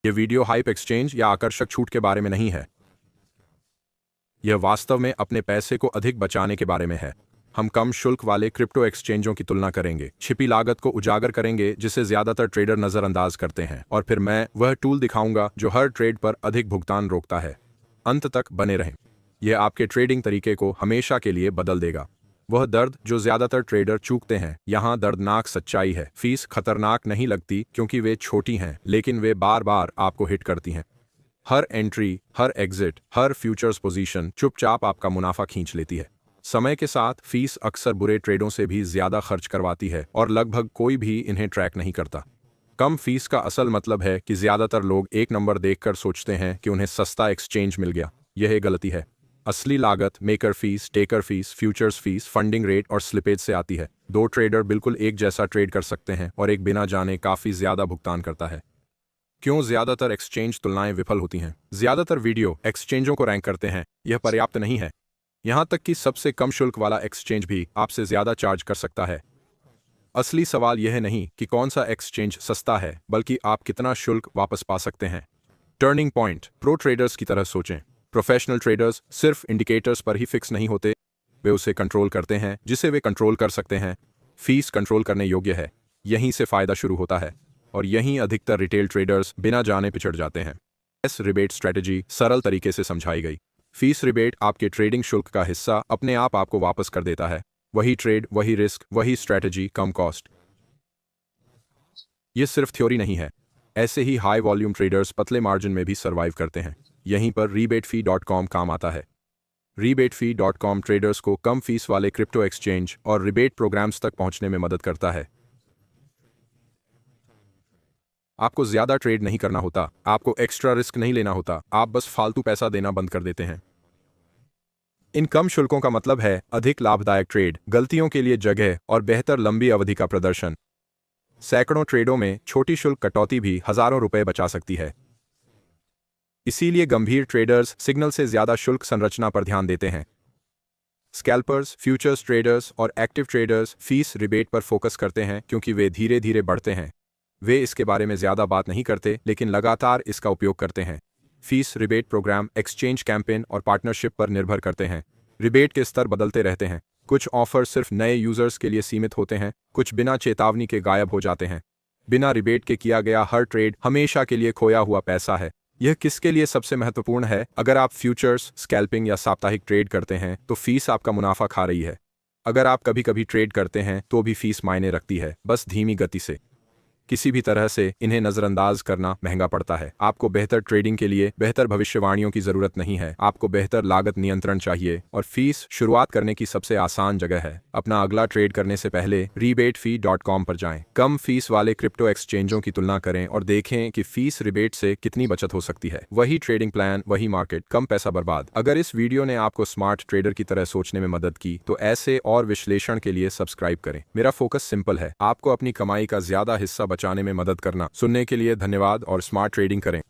ये video hype exchange या आकर्षक छूट के बारे में नहीं है। यह वास्तव में अपने पैसे को अधिक बचाने के बारे में है। हम कम शुल्क वाले क्रिप्टो एक्सचेंजों की तुलना करेंगे, छिपी लागत को उजागर करेंगे जिसे ज्यादातर ट्रेडर नजरअंदाज करते हैं, और फिर मैं वह टूल दिखाऊंगा जो हर ट्रेड पर अधिक भुगतान रोकता है। अंत तक बने रहें। यह आपके ट्रेडिंग तरीके को हमेशा के लिए बदल देगा। वह दर्द जो ज्यादातर ट्रेडर चूकते हैं, यहाँ दर्दनाक सच्चाई है। फीस खतरनाक नहीं लगती क्योंकि वे छोटी हैं, लेकिन वे बार बार आपको हिट करती हैं। हर एंट्री, हर एग्जिट, हर फ्यूचर्स पोजीशन चुपचाप आपका मुनाफा खींच लेती है। समय के साथ फीस अक्सर बुरे ट्रेडों से भी ज्यादा खर्च करवाती है और लगभग कोई भी इन्हें ट्रैक नहीं करता। कम फीस का असल मतलब है कि ज्यादातर लोग एक नंबर देखकर सोचते हैं कि उन्हें सस्ता एक्सचेंज मिल गया। यह एक गलती है। असली लागत maker fees, taker fees, futures fees, funding rate और स्लिपेज से आती है। दो ट्रेडर बिल्कुल एक जैसा ट्रेड कर सकते हैं और एक बिना जाने काफी ज्यादा भुगतान करता है। क्यों ज्यादातर एक्सचेंज तुलनाएं विफल होती हैं? ज्यादातर वीडियो एक्सचेंजों को रैंक करते हैं, यह पर्याप्त नहीं है। यहां तक कि सबसे कम शुल्क वाला एक्सचेंज भी आपसे ज्यादा चार्ज कर सकता है। असली सवाल यह नहीं कि कौन सा एक्सचेंज सस्ता है, बल्कि आप कितना शुल्क वापस पा सकते हैं। Turning point. प्रो ट्रेडर्स की तरह सोचें। प्रोफेशनल ट्रेडर्स सिर्फ इंडिकेटर्स पर ही फिक्स नहीं होते, वे उसे कंट्रोल करते हैं जिसे वे कंट्रोल कर सकते हैं। फीस कंट्रोल करने योग्य है। यहीं से फायदा शुरू होता है, और यहीं अधिकतर रिटेल ट्रेडर्स बिना जाने पिछड़ जाते हैं। एस रिबेट स्ट्रेटजी सरल तरीके से समझाई गई। फीस रिबेट आपके ट्रेडिंग शुल्क का हिस्सा अपने आप आपको वापस कर देता है। वही ट्रेड, वही रिस्क, वही स्ट्रेटजी, कम कॉस्ट। यह सिर्फ थ्योरी नहीं है। ऐसे ही हाई वॉल्यूम ट्रेडर्स पतले मार्जिन में भी सर्वाइव करते हैं। यहीं पर rebatefee.com काम आता है। rebatefee.com ट्रेडर्स को कम फीस वाले क्रिप्टो एक्सचेंज और रिबेट प्रोग्राम्स तक पहुंचने में मदद करता है। आपको ज्यादा ट्रेड नहीं करना होता, आपको एक्स्ट्रा रिस्क नहीं लेना होता, आप बस फालतू पैसा देना बंद कर देते हैं। इन कम शुल्कों का मतलब है अधिक लाभदायक ट्रेड, गलतियों के लिए जगह और बेहतर लंबी अवधि का प्रदर्शन। सैकड़ों ट्रेडों में छोटी शुल्क कटौती भी हजारों रुपए बचा सकती है। इसीलिए गंभीर ट्रेडर्स सिग्नल से ज्यादा शुल्क संरचना पर ध्यान देते हैं। स्कैल्पर्स, फ्यूचर्स ट्रेडर्स और एक्टिव ट्रेडर्स फीस रिबेट पर फोकस करते हैं क्योंकि वे धीरे धीरे बढ़ते हैं। वे इसके बारे में ज्यादा बात नहीं करते, लेकिन लगातार इसका उपयोग करते हैं। Fees rebate programme exchange campaign और पार्टनरशिप पर निर्भर करते हैं। रिबेट के स्तर बदलते रहते हैं। कुछ ऑफर सिर्फ नए यूजर्स के लिए सीमित होते हैं, कुछ बिना चेतावनी के गायब हो जाते हैं। बिना रिबेट के किया गया हर ट्रेड हमेशा के लिए खोया हुआ पैसा है। यह किसके लिए सबसे महत्वपूर्ण है? अगर आप फ्यूचर्स, स्कैल्पिंग या साप्ताहिक ट्रेड करते हैं तो फीस आपका मुनाफा खा रही है। अगर आप कभी कभी ट्रेड करते हैं तो भी फीस मायने रखती है, बस धीमी गति से। किसी भी तरह से इन्हें नजरअंदाज करना महंगा पड़ता है। आपको बेहतर ट्रेडिंग के लिए बेहतर भविष्यवाणियों की जरूरत नहीं है, आपको बेहतर लागत नियंत्रण चाहिए, और फीस शुरुआत करने की सबसे आसान जगह है। अपना अगला ट्रेड करने से पहले rebatefee.com पर जाएं, कम फीस वाले क्रिप्टो एक्सचेंजों की तुलना करें और देखें कि फीस रिबेट से कितनी बचत हो सकती है। वही ट्रेडिंग प्लान, वही मार्केट, कम पैसा बर्बाद। अगर इस वीडियो ने आपको स्मार्ट ट्रेडर की तरह सोचने में मदद की तो ऐसे और विश्लेषण के लिए सब्सक्राइब करें। मेरा फोकस सिंपल है, आपको अपनी कमाई का ज्यादा हिस्सा बचाने में मदद करना। सुनने के लिए धन्यवाद और स्मार्ट ट्रेडिंग करें।